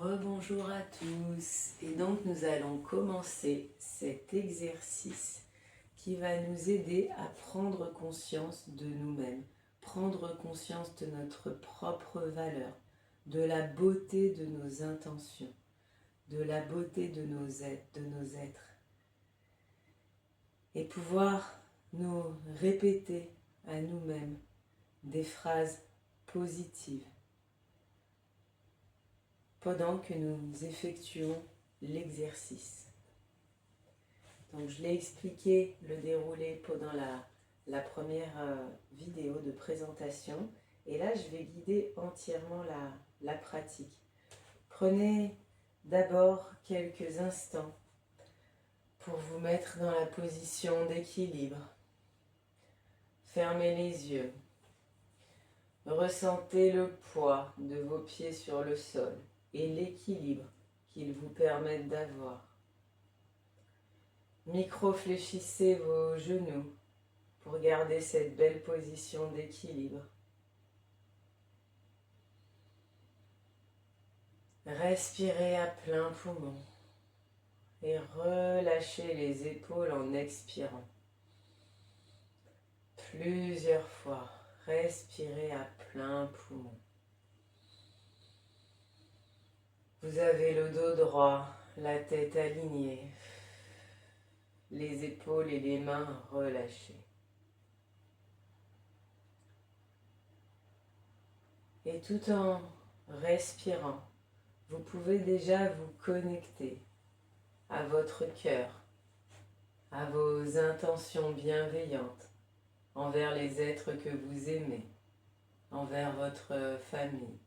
Rebonjour à tous, et donc nous allons commencer cet exercice qui va nous aider à prendre conscience de nous-mêmes, prendre conscience de notre propre valeur, de la beauté de nos intentions, de la beauté de nos êtres, et pouvoir nous répéter à nous-mêmes des phrases positives pendant que nous effectuons l'exercice. Donc je l'ai expliqué, le déroulé pendant la première vidéo de présentation, et là je vais guider entièrement la pratique. Prenez d'abord quelques instants pour vous mettre dans la position d'équilibre. Fermez les yeux. Ressentez le poids de vos pieds sur le sol et l'équilibre qu'ils vous permettent d'avoir. Micro-fléchissez vos genoux pour garder cette belle position d'équilibre. Respirez à plein poumon et relâchez les épaules en expirant. Plusieurs fois, respirez à plein poumon. Vous avez le dos droit, la tête alignée, les épaules et les mains relâchées. Et tout en respirant, vous pouvez déjà vous connecter à votre cœur, à vos intentions bienveillantes envers les êtres que vous aimez, envers votre famille,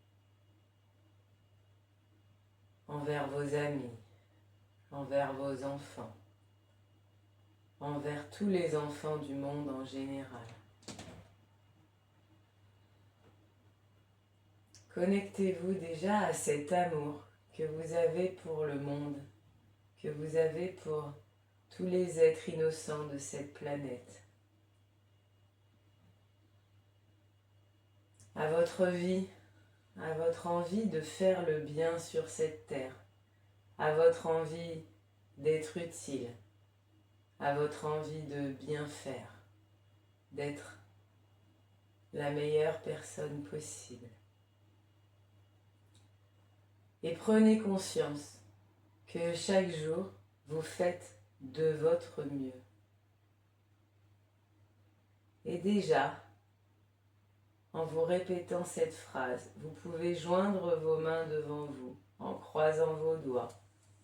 envers vos amis, envers vos enfants, envers tous les enfants du monde en général. Connectez-vous déjà à cet amour que vous avez pour le monde, que vous avez pour tous les êtres innocents de cette planète. À votre vie, à votre envie de faire le bien sur cette terre, à votre envie d'être utile, à votre envie de bien faire, d'être la meilleure personne possible. Et prenez conscience que chaque jour, vous faites de votre mieux. Et déjà, en vous répétant cette phrase, vous pouvez joindre vos mains devant vous, en croisant vos doigts,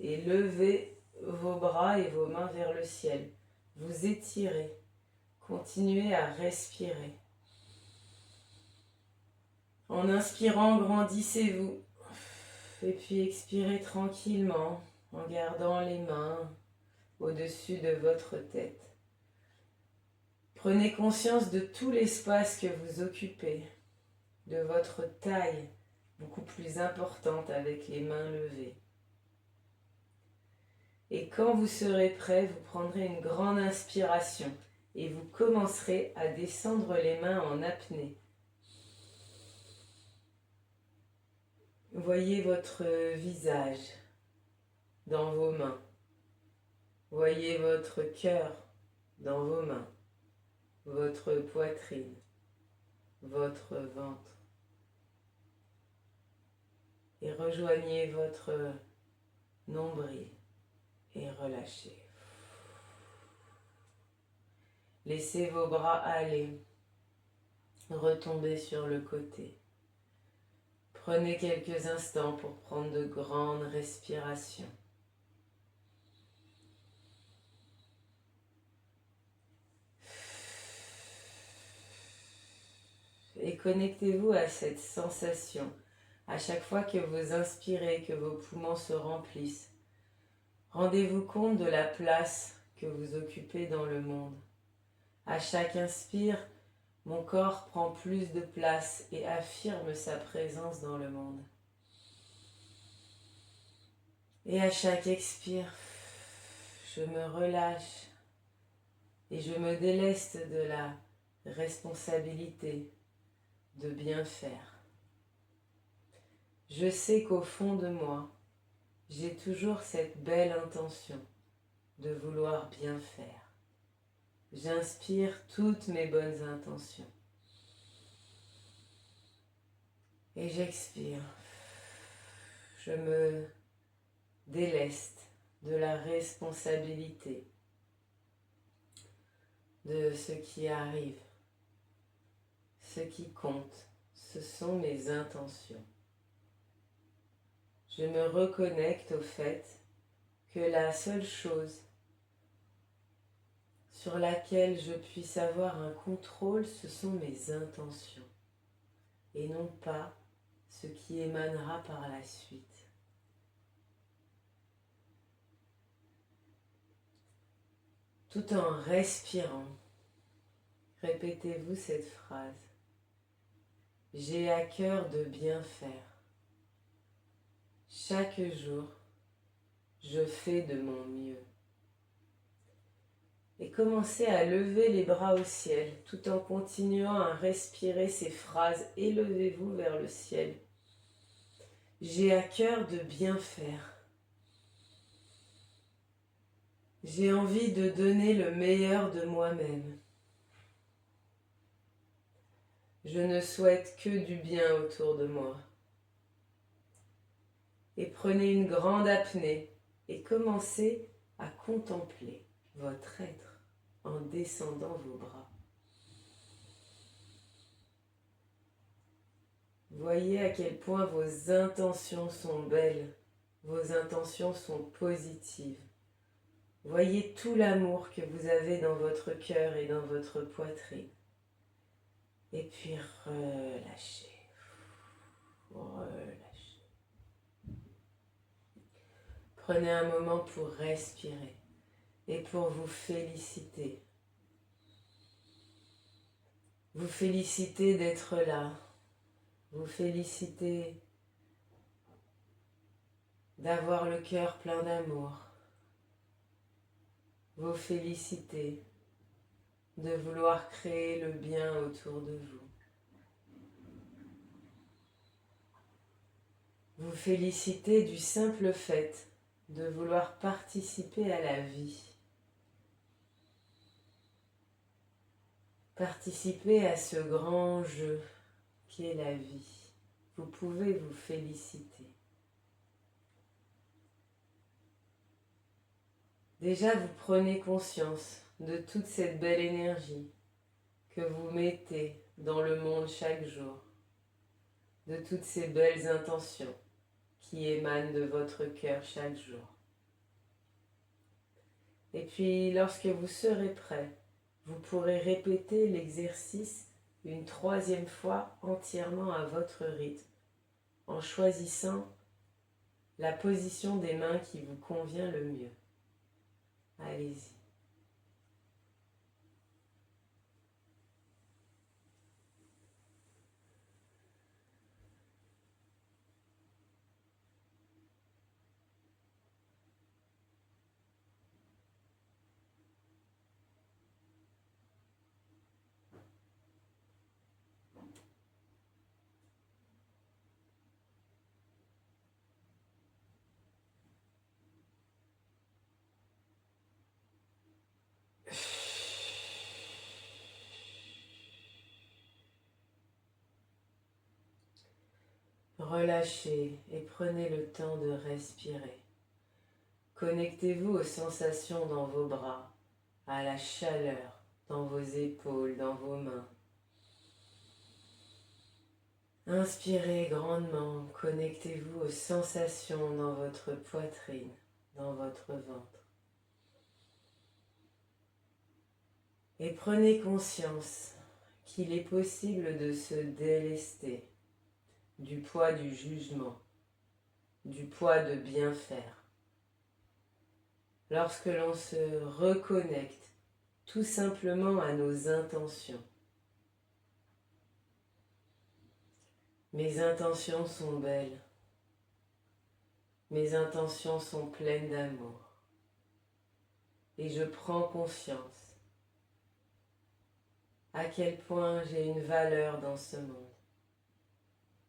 et lever vos bras et vos mains vers le ciel. Vous étirez, continuez à respirer. En inspirant, grandissez-vous. Et puis expirez tranquillement en gardant les mains au-dessus de votre tête. Prenez conscience de tout l'espace que vous occupez, de votre taille beaucoup plus importante avec les mains levées. Et quand vous serez prêt, vous prendrez une grande inspiration et vous commencerez à descendre les mains en apnée. Voyez votre visage dans vos mains. Voyez votre cœur dans vos mains, votre poitrine, votre ventre. Et rejoignez votre nombril et relâchez. Laissez vos bras aller, retomber sur le côté. Prenez quelques instants pour prendre de grandes respirations. Et connectez-vous à cette sensation. À chaque fois que vous inspirez, que vos poumons se remplissent, rendez-vous compte de la place que vous occupez dans le monde. À chaque inspire, mon corps prend plus de place et affirme sa présence dans le monde. Et à chaque expire, je me relâche et je me déleste de la responsabilité de bien faire. Je sais qu'au fond de moi, j'ai toujours cette belle intention de vouloir bien faire. J'inspire toutes mes bonnes intentions. Et j'expire. Je me déleste de la responsabilité de ce qui arrive. Ce qui compte, ce sont mes intentions. Je me reconnecte au fait que la seule chose sur laquelle je puisse avoir un contrôle, ce sont mes intentions et non pas ce qui émanera par la suite. Tout en respirant, répétez-vous cette phrase. J'ai à cœur de bien faire. Chaque jour, je fais de mon mieux. Et commencez à lever les bras au ciel tout en continuant à respirer ces phrases. Élevez-vous vers le ciel. J'ai à cœur de bien faire. J'ai envie de donner le meilleur de moi-même. Je ne souhaite que du bien autour de moi. Et prenez une grande apnée et commencez à contempler votre être en descendant vos bras. Voyez à quel point vos intentions sont belles, vos intentions sont positives. Voyez tout l'amour que vous avez dans votre cœur et dans votre poitrine. Et puis relâchez, relâchez. Prenez un moment pour respirer et pour vous féliciter. Vous féliciter d'être là. Vous féliciter d'avoir le cœur plein d'amour. Vous féliciter de vouloir créer le bien autour de vous. Vous féliciter du simple fait de vouloir participer à la vie. Participer à ce grand jeu qu'est la vie. Vous pouvez vous féliciter. Déjà, vous prenez conscience de toute cette belle énergie que vous mettez dans le monde chaque jour, de toutes ces belles intentions qui émanent de votre cœur chaque jour. Et puis, lorsque vous serez prêt, vous pourrez répéter l'exercice une troisième fois entièrement à votre rythme, en choisissant la position des mains qui vous convient le mieux. Allez-y. Relâchez et prenez le temps de respirer. Connectez-vous aux sensations dans vos bras, à la chaleur dans vos épaules, dans vos mains. Inspirez grandement, connectez-vous aux sensations dans votre poitrine, dans votre ventre. Et prenez conscience qu'il est possible de se délester du poids du jugement, du poids de bien faire. Lorsque l'on se reconnecte tout simplement à nos intentions. Mes intentions sont belles. Mes intentions sont pleines d'amour. Et je prends conscience à quel point j'ai une valeur dans ce monde.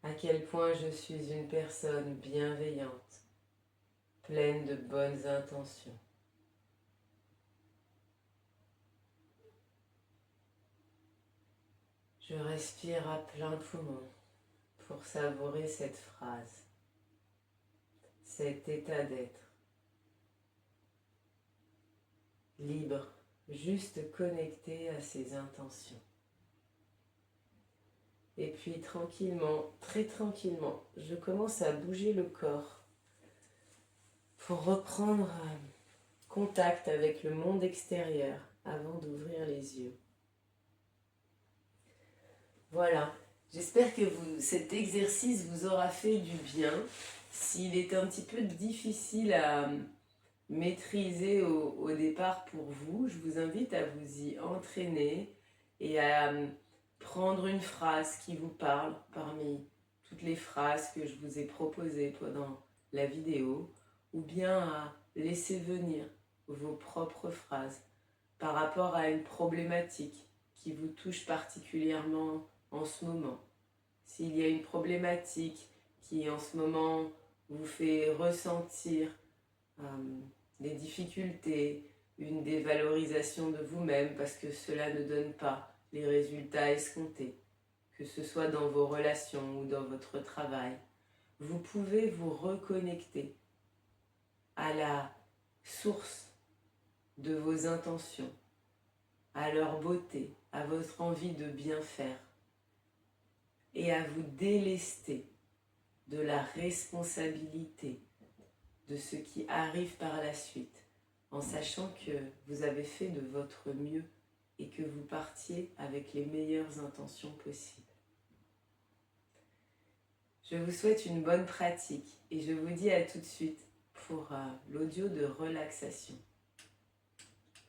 À quel point je suis une personne bienveillante. pleine de bonnes intentions. Je respire à plein poumon pour savourer cette phrase, cet état d'être. Libre, juste connecté à ses intentions. Et puis tranquillement, très tranquillement, je commence à bouger le corps pour reprendre contact avec le monde extérieur avant d'ouvrir les yeux. Voilà, j'espère que cet exercice vous aura fait du bien. S'il est un petit peu difficile à maîtriser au départ pour vous, je vous invite à vous y entraîner et à prendre une phrase qui vous parle parmi toutes les phrases que je vous ai proposées pendant la vidéo, ou bien à laisser venir vos propres phrases par rapport à une problématique qui vous touche particulièrement en ce moment. S'il y a une problématique qui en ce moment vous fait ressentir des difficultés, une dévalorisation de vous-même parce que cela ne donne pas les résultats escomptés, que ce soit dans vos relations ou dans votre travail, vous pouvez vous reconnecter à la source de vos intentions, à leur beauté, à votre envie de bien faire et à vous délester de la responsabilité de ce qui arrive par la suite, en sachant que vous avez fait de votre mieux et que vous partiez avec les meilleures intentions possibles. Je vous souhaite une bonne pratique et je vous dis à tout de suite pour l'audio de relaxation.